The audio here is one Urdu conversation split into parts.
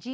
جی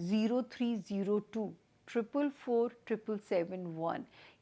0302 444 777 1।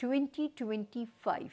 2025।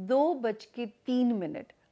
2:03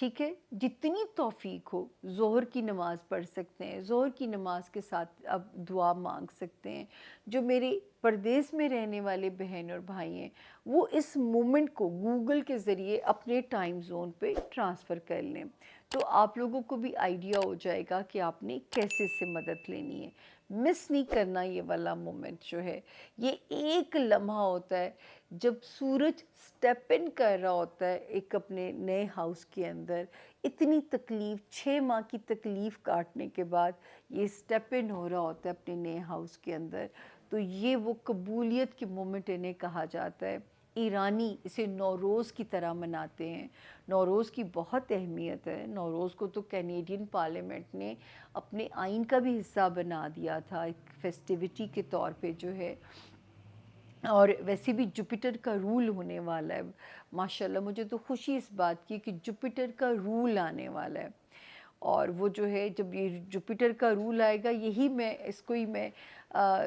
ٹھیک ہے، جتنی توفیق ہو ظہر کی نماز پڑھ سکتے ہیں، ظہر کی نماز کے ساتھ اب دعا مانگ سکتے ہیں۔ جو میرے پردیس میں رہنے والے بہن اور بھائی ہیں وہ اس مومنٹ کو گوگل کے ذریعے اپنے ٹائم زون پہ ٹرانسفر کر لیں، تو آپ لوگوں کو بھی آئیڈیا ہو جائے گا کہ آپ نے کیسے اس سے مدد لینی ہے۔ مس نہیں کرنا یہ والا مومنٹ جو ہے، یہ ایک لمحہ ہوتا ہے جب سورج سٹیپ ان کر رہا ہوتا ہے ایک اپنے نئے ہاؤس کے اندر، اتنی تکلیف 6 ماہ کی تکلیف کاٹنے کے بعد یہ سٹیپ ان ہو رہا ہوتا ہے اپنے نئے ہاؤس کے اندر، تو یہ وہ قبولیت کی مومنٹ انہیں کہا جاتا ہے۔ ایرانی اسے نوروز کی طرح مناتے ہیں۔ نوروز کی بہت اہمیت ہے، نوروز کو تو کینیڈین پارلیمنٹ نے اپنے آئین کا بھی حصہ بنا دیا تھا ایک فیسٹیوٹی کے طور پہ جو ہے، اور ویسے بھی جوپیٹر کا رول ہونے والا ہے۔ ماشاءاللہ مجھے تو خوشی اس بات کی کہ جوپیٹر کا رول آنے والا ہے، اور وہ جو ہے جب یہ جوپیٹر کا رول آئے گا، یہی میں اس کو ہی میں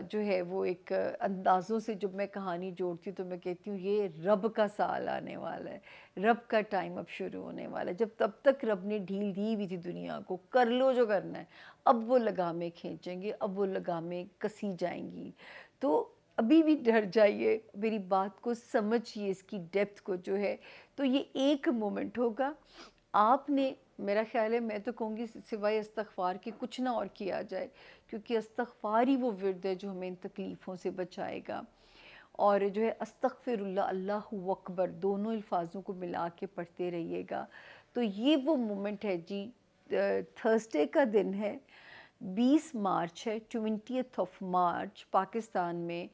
جو ہے وہ ایک اندازوں سے جب میں کہانی جوڑتی ہوں تو میں کہتی ہوں یہ رب کا سال آنے والا ہے، رب کا ٹائم اب شروع ہونے والا ہے۔ جب تب تک رب نے ڈھیل دی ہوئی تھی دنیا کو، کر لو جو کرنا ہے، اب وہ لگامیں کھینچیں گے، اب وہ لگامیں کسی جائیں گی۔ تو ابھی بھی ڈر جائیے، میری بات کو سمجھیے، اس کی ڈیپتھ کو جو ہے، تو یہ ایک مومنٹ ہوگا۔ آپ نے، میرا خیال ہے، میں تو کہوں گی سوائے استغفار کے کچھ نہ اور کیا جائے، کیونکہ استغفار ہی وہ ورد ہے جو ہمیں ان تکلیفوں سے بچائے گا۔ اور جو ہے استغفر اللہ، اللہ اکبر، دونوں الفاظوں کو ملا کے پڑھتے رہیے گا۔ تو یہ وہ مومنٹ ہے جی، تھرسڈے کا دن ہے، 20 مارچ ہے، 20 مارچ پاکستان میں،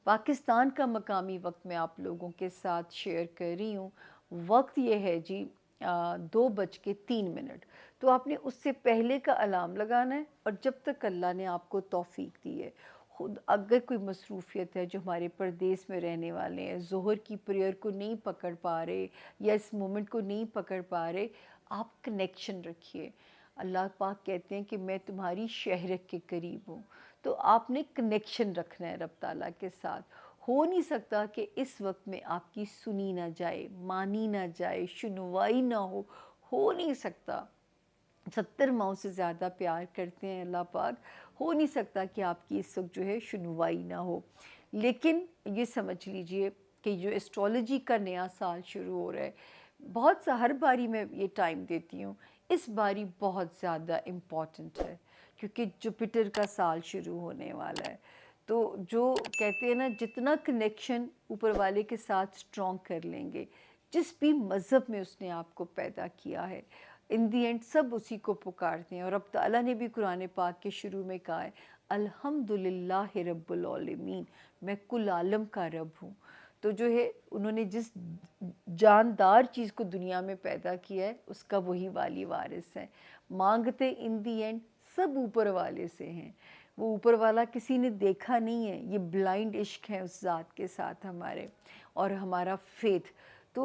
پاکستان کا مقامی وقت میں آپ لوگوں کے ساتھ شیئر کر رہی ہوں۔ وقت یہ ہے جی 2:03۔ تو آپ نے اس سے پہلے کا الارم لگانا ہے، اور جب تک اللہ نے آپ کو توفیق دی ہے، خود اگر کوئی مصروفیت ہے، جو ہمارے پردیس میں رہنے والے ہیں ظہر کی پریئر کو نہیں پکڑ پا رہے یا اس مومنٹ کو نہیں پکڑ پا رہے، آپ کنیکشن رکھیے۔ اللہ پاک کہتے ہیں کہ میں تمہاری شہرک کے قریب ہوں، تو آپ نے کنیکشن رکھنا ہے رب تعالیٰ کے ساتھ۔ ہو نہیں سکتا کہ اس وقت میں آپ کی سنی نہ جائے، مانی نہ جائے، شنوائی نہ ہو نہیں سکتا۔ 70 ماؤں سے زیادہ پیار کرتے ہیں اللہ پاک، ہو نہیں سکتا کہ آپ کی اس وقت جو ہے شنوائی نہ ہو۔ لیکن یہ سمجھ لیجئے کہ جو اسٹرالوجی کا نیا سال شروع ہو رہا ہے، بہت سا ہر باری میں یہ ٹائم دیتی ہوں، اس باری بہت زیادہ امپورٹنٹ ہے، کیونکہ جوپیٹر کا سال شروع ہونے والا ہے۔ تو جو کہتے ہیں نا، جتنا کنیکشن اوپر والے کے ساتھ اسٹرانگ کر لیں گے، جس بھی مذہب میں اس نے آپ کو پیدا کیا ہے، ان دی اینڈ سب اسی کو پکارتے ہیں۔ اور رب تعالیٰ نے بھی قرآن پاک کے شروع میں کہا ہے، الحمدللہ رب العالمین، میں کل عالم کا رب ہوں۔ تو جو ہے انہوں نے جس جاندار چیز کو دنیا میں پیدا کیا ہے، اس کا وہی والی وارث ہے۔ مانگتے ان دی اینڈ سب اوپر والے سے ہیں، وہ اوپر والا کسی نے دیکھا نہیں ہے، یہ بلائنڈ عشق ہے اس ذات کے ساتھ ہمارے، اور ہمارا فیتھ۔ تو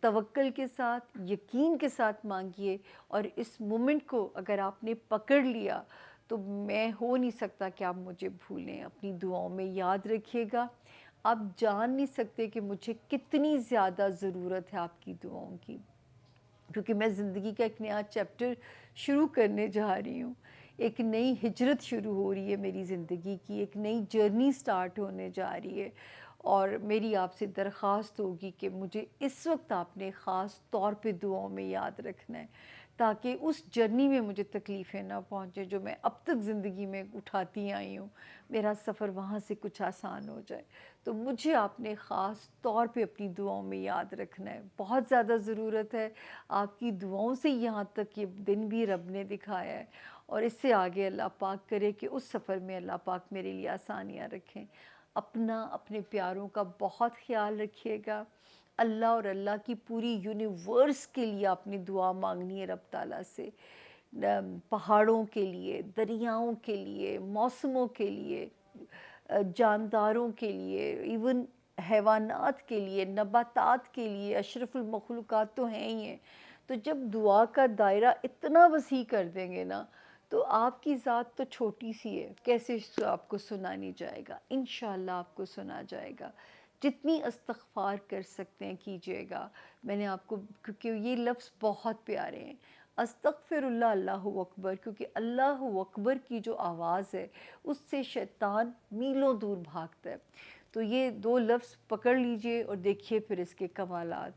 توکل کے ساتھ، یقین کے ساتھ مانگیے، اور اس مومنٹ کو اگر آپ نے پکڑ لیا تو میں ہو نہیں سکتا کہ آپ مجھے بھولیں۔ اپنی دعاؤں میں یاد رکھیے گا، آپ جان نہیں سکتے کہ مجھے کتنی زیادہ ضرورت ہے آپ کی دعاؤں کی، کیونکہ میں زندگی کا ایک نیا چیپٹر شروع کرنے جا رہی ہوں، ایک نئی ہجرت شروع ہو رہی ہے میری زندگی کی، ایک نئی جرنی سٹارٹ ہونے جا رہی ہے، اور میری آپ سے درخواست ہوگی کہ مجھے اس وقت آپ نے خاص طور پہ دعاؤں میں یاد رکھنا ہے، تاکہ اس جرنی میں مجھے تکلیفیں نہ پہنچے جو میں اب تک زندگی میں اٹھاتی آئی ہوں، میرا سفر وہاں سے کچھ آسان ہو جائے۔ تو مجھے آپ نے خاص طور پہ اپنی دعاؤں میں یاد رکھنا ہے، بہت زیادہ ضرورت ہے آپ کی دعاؤں سے، یہاں تک یہ دن بھی رب نے دکھایا ہے، اور اس سے آگے اللہ پاک کرے کہ اس سفر میں اللہ پاک میرے لیے آسانیاں رکھیں۔ اپنے پیاروں کا بہت خیال رکھیے گا۔ اللہ اور اللہ کی پوری یونیورس کے لیے آپ نے دعا مانگنی ہے رب تعالیٰ سے، پہاڑوں کے لیے، دریاؤں کے لیے، موسموں کے لیے، جانداروں کے لیے، ایون حیوانات کے لیے، نباتات کے لیے، اشرف المخلوقات تو ہیں ہی ہیں۔ تو جب دعا کا دائرہ اتنا وسیع کر دیں گے نا، تو آپ کی ذات تو چھوٹی سی ہے، کیسے آپ کو سنا نہیں جائے گا؟ انشاءاللہ آپ کو سنا جائے گا۔ جتنی استغفار کر سکتے ہیں کیجیے گا. میں نے آپ کو، کیونکہ یہ لفظ بہت پیارے ہیں، استغفر اللہ، اللہ اکبر، کیونکہ اللہ اکبر کی جو آواز ہے اس سے شیطان میلوں دور بھاگتا ہے. تو یہ دو لفظ پکڑ لیجئے اور دیکھیے پھر اس کے کمالات.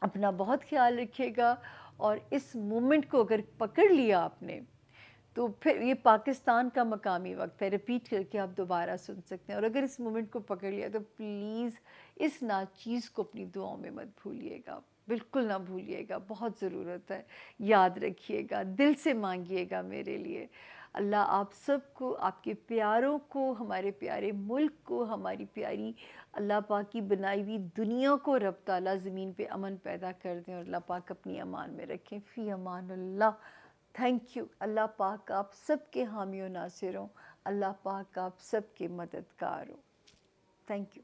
اپنا بہت خیال رکھیے گا، اور اس مومنٹ کو اگر پکڑ لیا آپ نے تو پھر یہ پاکستان کا مقامی وقت ہے، ریپیٹ کر کے آپ دوبارہ سن سکتے ہیں. اور اگر اس مومنٹ کو پکڑ لیا تو پلیز اس ناچیز کو اپنی دعاؤں میں مت بھولیے گا، بالکل نہ بھولیے گا، بہت ضرورت ہے. یاد رکھیے گا، دل سے مانگیے گا میرے لیے. اللہ آپ سب کو، آپ کے پیاروں کو، ہمارے پیارے ملک کو، ہماری پیاری اللہ پاک کی بنائی ہوئی دنیا کو رب تعالیٰ زمین پہ امن پیدا کر دیں، اور اللہ پاک اپنی امان میں رکھیں. فی امان اللہ. Thank you. اللہ پاک آپ سب کے حامی و ناصر ہوں. اللہ پاک آپ سب کے مددگار ہوں. Thank you.